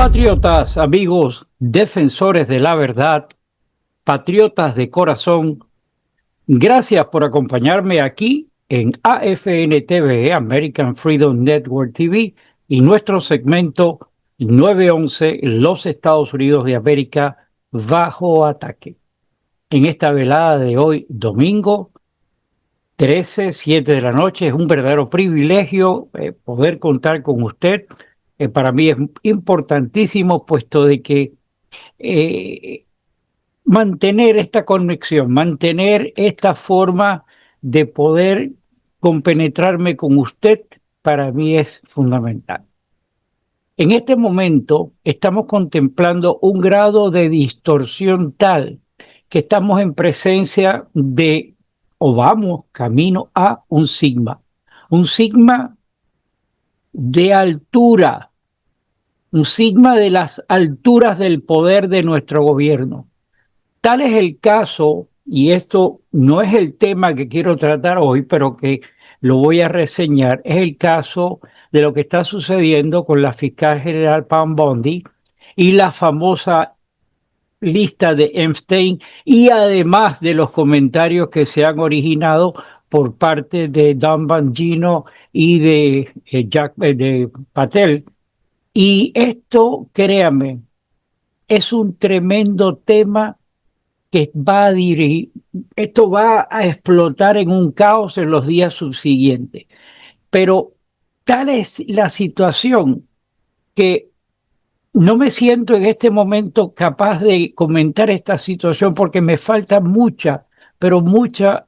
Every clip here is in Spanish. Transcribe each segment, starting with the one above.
Patriotas, amigos, defensores de la verdad, patriotas de corazón, gracias por acompañarme aquí en AFN TV, American Freedom Network TV, y nuestro segmento 911, Los Estados Unidos de América bajo ataque. En esta velada de hoy, domingo 13, 7 de la noche, es un verdadero privilegio poder contar con usted. Para mí es importantísimo, puesto de que eh, mantener esta conexión, mantener esta forma de poder compenetrarme con usted, para mí es fundamental. En este momento estamos contemplando un grado de distorsión tal que estamos en presencia de, o vamos camino a un sigma de altura, un sigma de las alturas del poder de nuestro gobierno. Tal es el caso, y esto no es el tema que quiero tratar hoy, pero que lo voy a reseñar, es el caso de lo que está sucediendo con la fiscal general Pam Bondi y la famosa lista de Epstein, y además de los comentarios que se han originado por parte de Don Bongino y de de Patel. Y esto, créame, es un tremendo tema que va a dirigir, esto va a explotar en un caos en los días subsiguientes. Pero tal es la situación que no me siento en este momento capaz de comentar esta situación porque me falta mucha, pero mucha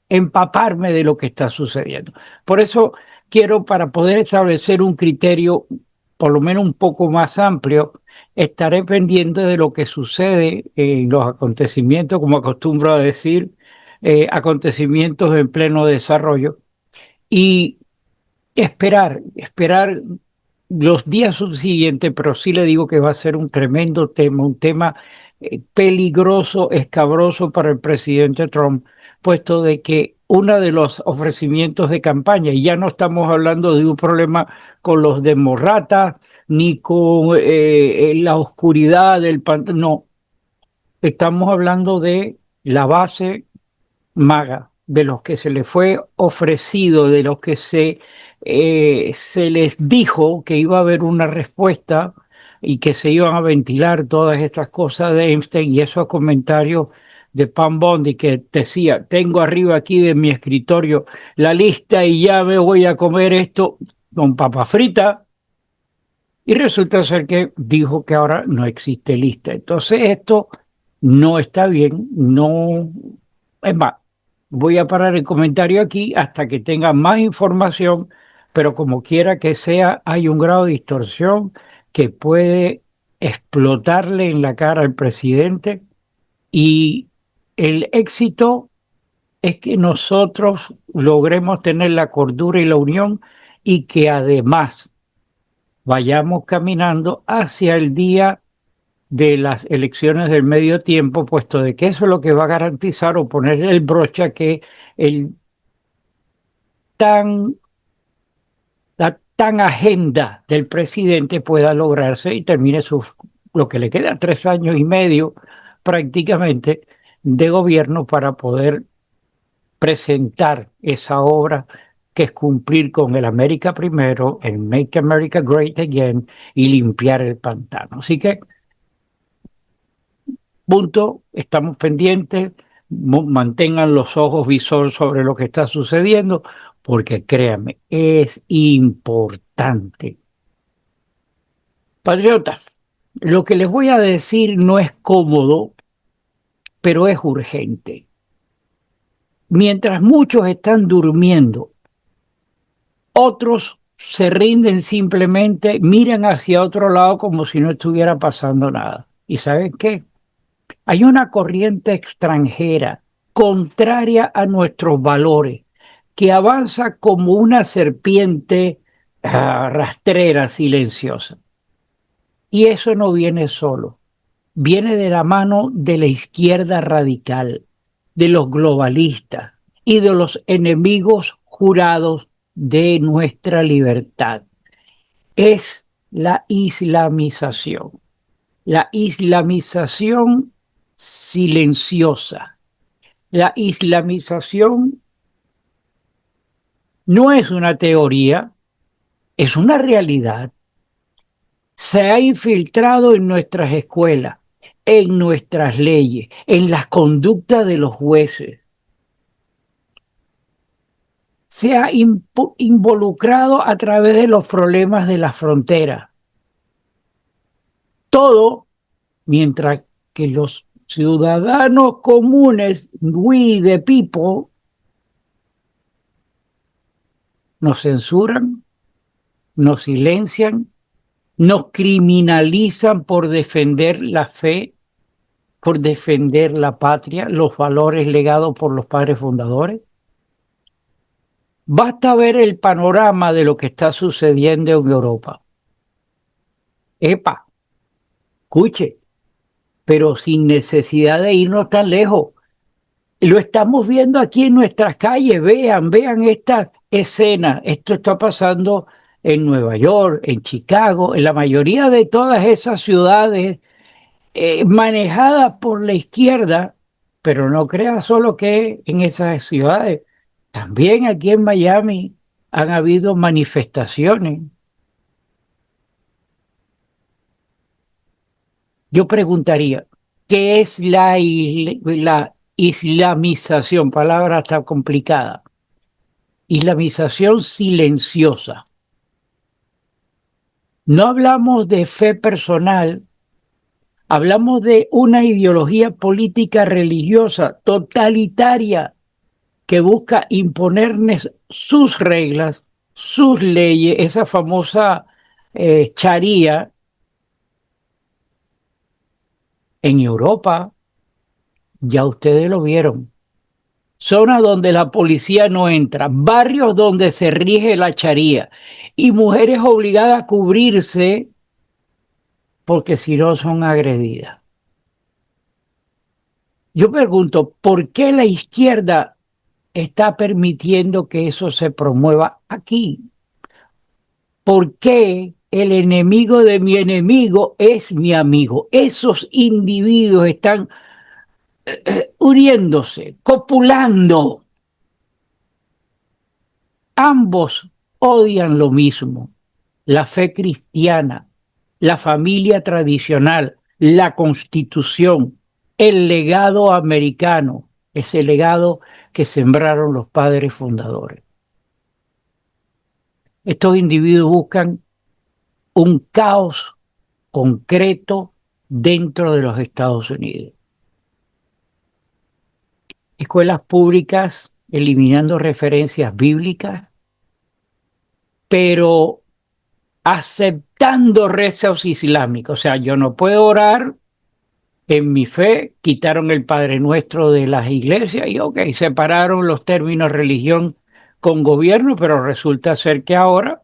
empaparme de lo que está sucediendo. Por eso quiero, para poder establecer un criterio por lo menos un poco más amplio, estaré pendiente de lo que sucede en los acontecimientos, como acostumbro a decir, acontecimientos en pleno desarrollo, y esperar los días subsiguientes, pero sí le digo que va a ser un tremendo tema, un tema peligroso, escabroso para el presidente Trump, puesto de que uno de los ofrecimientos de campaña, y ya no estamos hablando de un problema con los demócratas, ni con la oscuridad del pantano, no, estamos hablando de la base maga, de los que se les fue ofrecido, de los que se les dijo que iba a haber una respuesta y que se iban a ventilar todas estas cosas de Einstein y esos comentarios de Pam Bondi que decía, tengo arriba aquí de mi escritorio la lista y ya me voy a comer esto con papa frita. Y resulta ser que dijo que ahora no existe lista. Entonces esto no está bien, no, es más, voy a parar el comentario aquí hasta que tenga más información, pero como quiera que sea, hay un grado de distorsión que puede explotarle en la cara al presidente, y el éxito es que nosotros logremos tener la cordura y la unión y que además vayamos caminando hacia el día de las elecciones del medio tiempo, puesto de que eso es lo que va a garantizar o poner el broche a que el tan, la tan agenda del presidente pueda lograrse y termine lo que le queda 3 años y medio prácticamente de gobierno para poder presentar esa obra que es cumplir con el América Primero, el Make America Great Again y limpiar el pantano. Así que punto, estamos pendientes, mantengan los ojos visor sobre lo que está sucediendo, porque créanme, es importante. Patriotas, lo que les voy a decir no es cómodo, pero es urgente. Mientras muchos están durmiendo, otros se rinden simplemente, miran hacia otro lado como si no estuviera pasando nada. ¿Y saben qué? Hay una corriente extranjera contraria a nuestros valores que avanza como una serpiente rastrera, silenciosa. Y eso no viene solo, viene de la mano de la izquierda radical, de los globalistas y de los enemigos jurados de nuestra libertad. Es la islamización. La islamización silenciosa. La islamización no es una teoría, es una realidad. Se ha infiltrado en nuestras escuelas, en nuestras leyes, en las conductas de los jueces. Se ha involucrado a través de los problemas de la frontera. Todo mientras que los ciudadanos comunes, we the people, nos censuran, nos silencian, nos criminalizan por defender la fe, por defender la patria, los valores legados por los padres fundadores. Basta ver el panorama de lo que está sucediendo en Europa. Epa, escuche, pero sin necesidad de irnos tan lejos. Lo estamos viendo aquí en nuestras calles. Vean esta escena. Esto está pasando en Nueva York, en Chicago, en la mayoría de todas esas ciudades manejadas por la izquierda, pero no crea solo que en esas ciudades. También aquí en Miami han habido manifestaciones. Yo preguntaría, ¿qué es la islamización? Palabra tan complicada. Islamización silenciosa. No hablamos de fe personal, hablamos de una ideología política religiosa totalitaria que busca imponernos sus reglas, sus leyes, esa famosa charía en Europa, ya ustedes lo vieron. Zonas donde la policía no entra, barrios donde se rige la charía y mujeres obligadas a cubrirse porque si no son agredidas. Yo pregunto, ¿por qué la izquierda está permitiendo que eso se promueva aquí? ¿Por qué el enemigo de mi enemigo es mi amigo? Esos individuos están uniéndose, copulando. Ambos odian lo mismo, la fe cristiana, la familia tradicional, la constitución, el legado americano, ese legado que sembraron los padres fundadores. Estos individuos buscan un caos concreto dentro de los Estados Unidos. Escuelas públicas eliminando referencias bíblicas, pero aceptando rezos islámicos. O sea, yo no puedo orar en mi fe, quitaron el Padre Nuestro de las iglesias y ok, separaron los términos religión con gobierno, pero resulta ser que ahora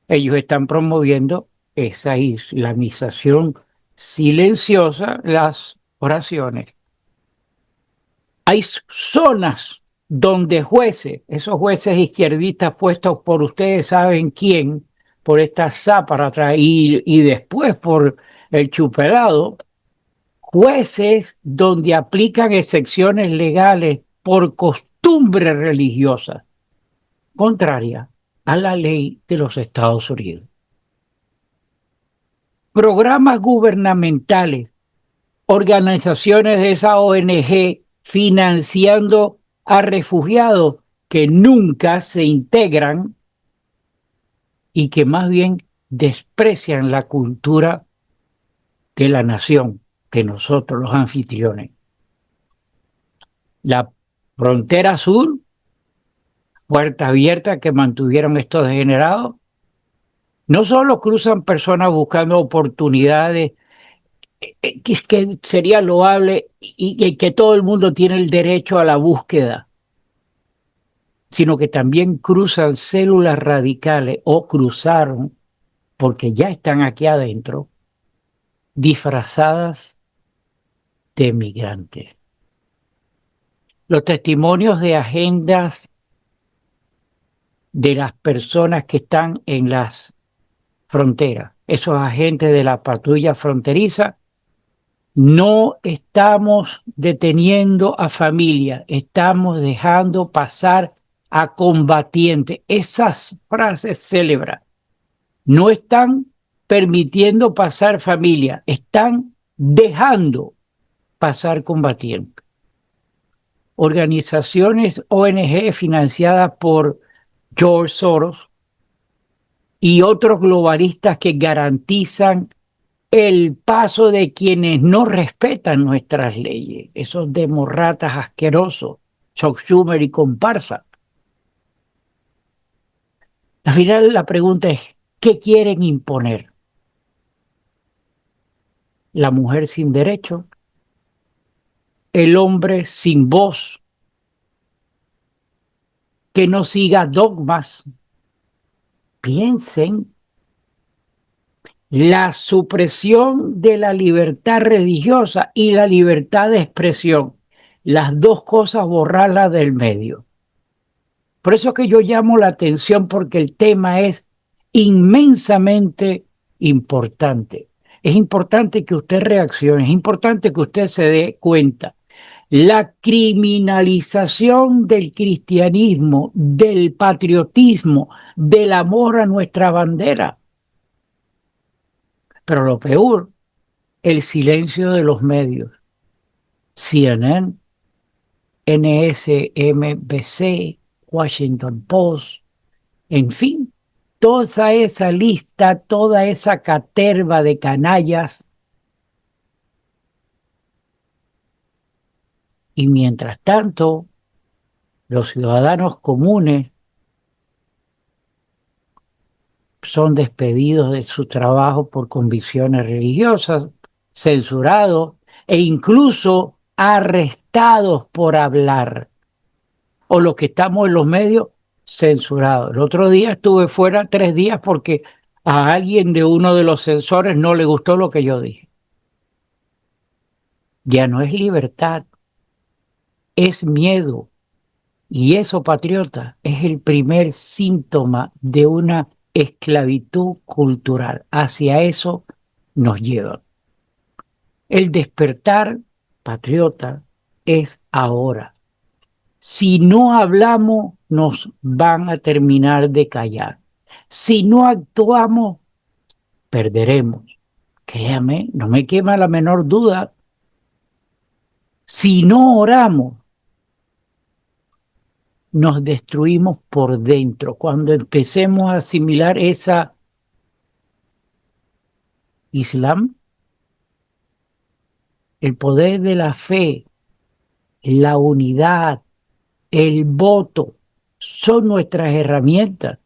ellos están promoviendo esa islamización silenciosa, las oraciones. Hay zonas donde jueces, esos jueces izquierdistas puestos por ustedes saben quién, por esta zápara y después por el chupelado, jueces donde aplican excepciones legales por costumbre religiosa, contraria a la ley de los Estados Unidos. Programas gubernamentales, organizaciones de esa ONG financiando a refugiados que nunca se integran y que más bien desprecian la cultura de la nación, que nosotros los anfitriones. La frontera sur, puerta abierta que mantuvieron estos degenerados, no solo cruzan personas buscando oportunidades que sería loable y que todo el mundo tiene el derecho a la búsqueda, sino que también cruzan células radicales o cruzaron, porque ya están aquí adentro, disfrazadas de migrantes. Los testimonios de agendas de las personas que están en las frontera, esos agentes de la patrulla fronteriza. No estamos deteniendo a familia, estamos dejando pasar a combatientes. Esas frases célebres. No están permitiendo pasar familia, están dejando pasar combatientes. Organizaciones ONG financiadas por George Soros y otros globalistas que garantizan el paso de quienes no respetan nuestras leyes, esos demócratas asquerosos, Chuck Schumer y comparsa. Al final la pregunta es, ¿qué quieren imponer? ¿La mujer sin derecho? ¿El hombre sin voz? ¿Que no siga dogmas? Piensen, la supresión de la libertad religiosa y la libertad de expresión, las dos cosas borrarlas del medio. Por eso es que yo llamo la atención, porque el tema es inmensamente importante. Es importante que usted reaccione, es importante que usted se dé cuenta. La criminalización del cristianismo, del patriotismo, del amor a nuestra bandera. Pero lo peor, el silencio de los medios. CNN, MSNBC, Washington Post, en fin, toda esa lista, toda esa caterva de canallas. Y mientras tanto, los ciudadanos comunes son despedidos de su trabajo por convicciones religiosas, censurados e incluso arrestados por hablar. O los que estamos en los medios, censurados. El otro día estuve fuera 3 días porque a alguien de uno de los censores no le gustó lo que yo dije. Ya no es libertad, es miedo. Y eso, patriota, es el primer síntoma de una esclavitud cultural. Hacia eso nos lleva. El despertar, patriota, es ahora. Si no hablamos, nos van a terminar de callar. Si no actuamos, perderemos. Créame, no me quema la menor duda. Si no oramos, nos destruimos por dentro. Cuando empecemos a asimilar esa Islam, el poder de la fe, la unidad, el voto, son nuestras herramientas.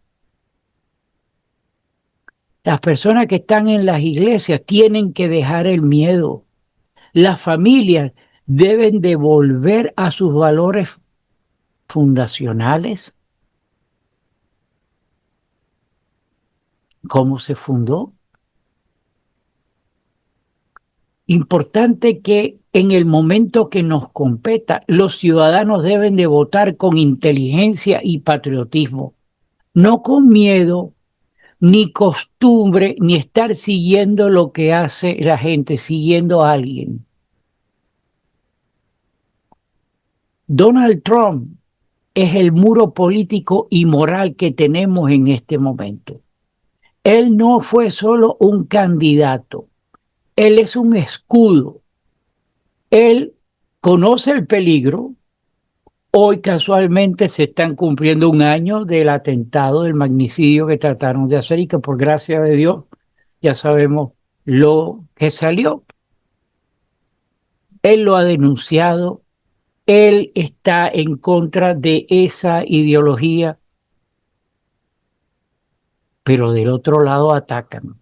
Las personas que están en las iglesias tienen que dejar el miedo. Las familias deben de volver a sus valores fundacionales. ¿Cómo se fundó? Importante que en el momento que nos competa, los ciudadanos deben de votar con inteligencia y patriotismo, no con miedo, ni costumbre, ni estar siguiendo lo que hace la gente, siguiendo a alguien. Donald Trump es el muro político y moral que tenemos en este momento. Él no fue solo un candidato, él es un escudo. Él conoce el peligro. Hoy casualmente se están cumpliendo 1 año del atentado, del magnicidio que trataron de hacer y que por gracia de Dios ya sabemos lo que salió. Él lo ha denunciado, él está en contra de esa ideología, pero del otro lado atacan.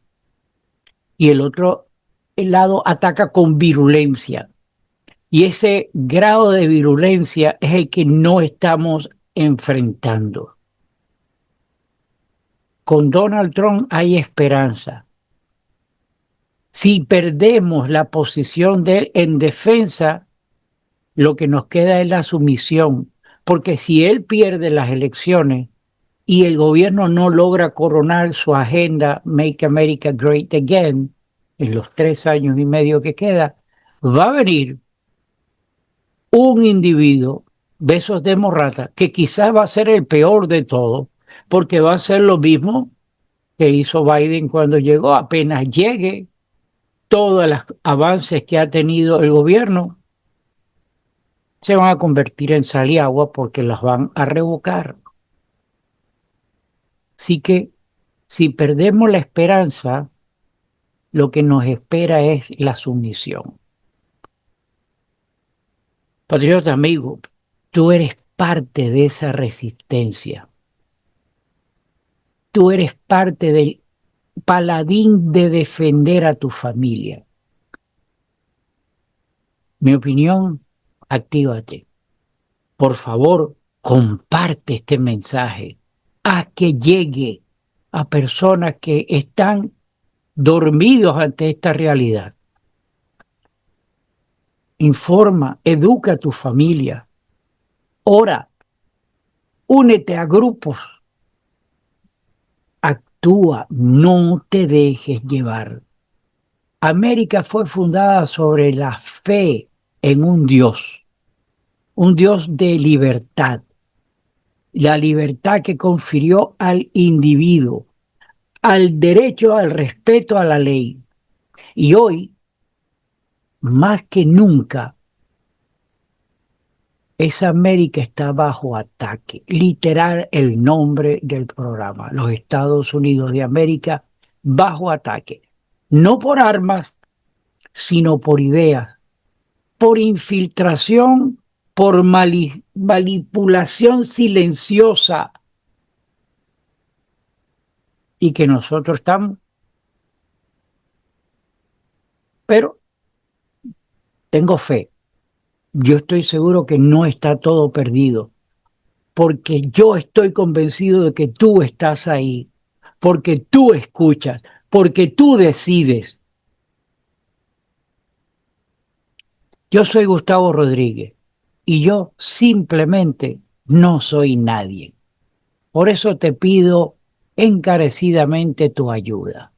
Y el otro lado ataca con virulencia. Y ese grado de virulencia es el que no estamos enfrentando. Con Donald Trump hay esperanza. Si perdemos la posición de él en defensa, lo que nos queda es la sumisión, porque si él pierde las elecciones y el gobierno no logra coronar su agenda Make America Great Again en los 3 años y medio que queda, va a venir un individuo de esos demócratas que quizás va a ser el peor de todos, porque va a ser lo mismo que hizo Biden cuando llegó. Apenas llegue, todos los avances que ha tenido el gobierno se van a convertir en sal y agua porque las van a revocar. Así que si perdemos la esperanza, lo que nos espera es la sumisión. Patriota amigo, tú eres parte de esa resistencia. Tú eres parte del paladín de defender a tu familia. Mi opinión, actívate. Por favor, comparte este mensaje. Haz que llegue a personas que están dormidos ante esta realidad. Informa, educa a tu familia. Ora, únete a grupos. Actúa, no te dejes llevar. América fue fundada sobre la fe en un Dios de libertad. La libertad que confirió al individuo, al derecho al respeto a la ley. Y hoy, más que nunca, esa América está bajo ataque. Literal el nombre del programa, los Estados Unidos de América bajo ataque. No por armas, sino por ideas, por infiltración, por manipulación silenciosa. Y que nosotros estamos. Pero tengo fe. Yo estoy seguro que no está todo perdido, porque yo estoy convencido de que tú estás ahí, porque tú escuchas, porque tú decides. Yo soy Gustavo Rodríguez y yo simplemente no soy nadie. Por eso te pido encarecidamente tu ayuda.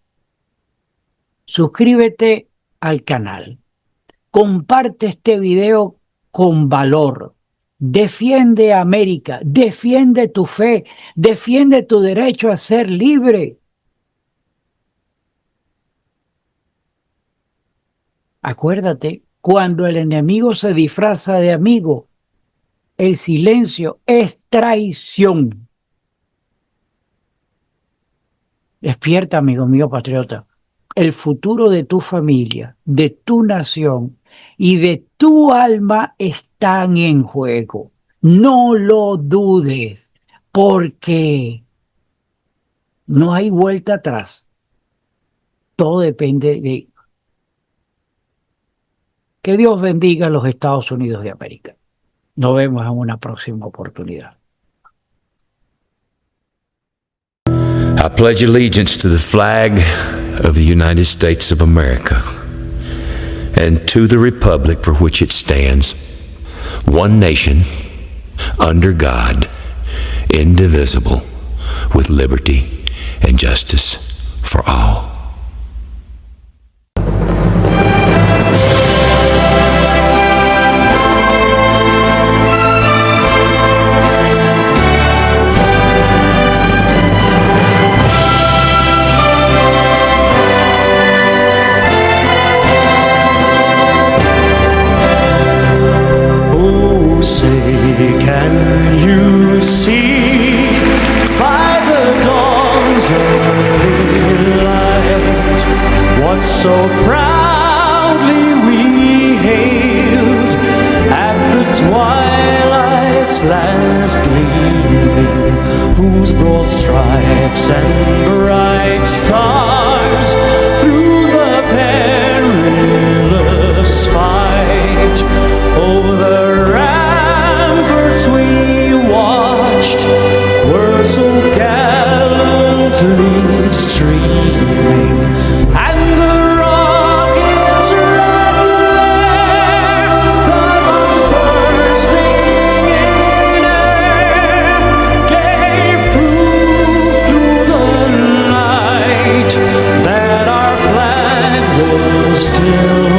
Suscríbete al canal. Comparte este video con valor. Defiende a América, defiende tu fe, defiende tu derecho a ser libre. Acuérdate, cuando el enemigo se disfraza de amigo, el silencio es traición. Despierta, amigo mío patriota. El futuro de tu familia, de tu nación y de tu alma están en juego. No lo dudes, porque no hay vuelta atrás. Todo depende de que Dios bendiga a los Estados Unidos de América. Nos vemos en una próxima oportunidad. I pledge allegiance to the flag of the United States of America and to the republic for which it stands, one nation, under God, indivisible, with liberty and justice for all. Can you see by the dawn's early light what so proudly we hailed at the twilight's last gleaming, whose broad stripes and bright stars through the perilous fight over the we watched were so gallantly streaming, and the rockets' red glare, the bombs bursting in air, gave proof still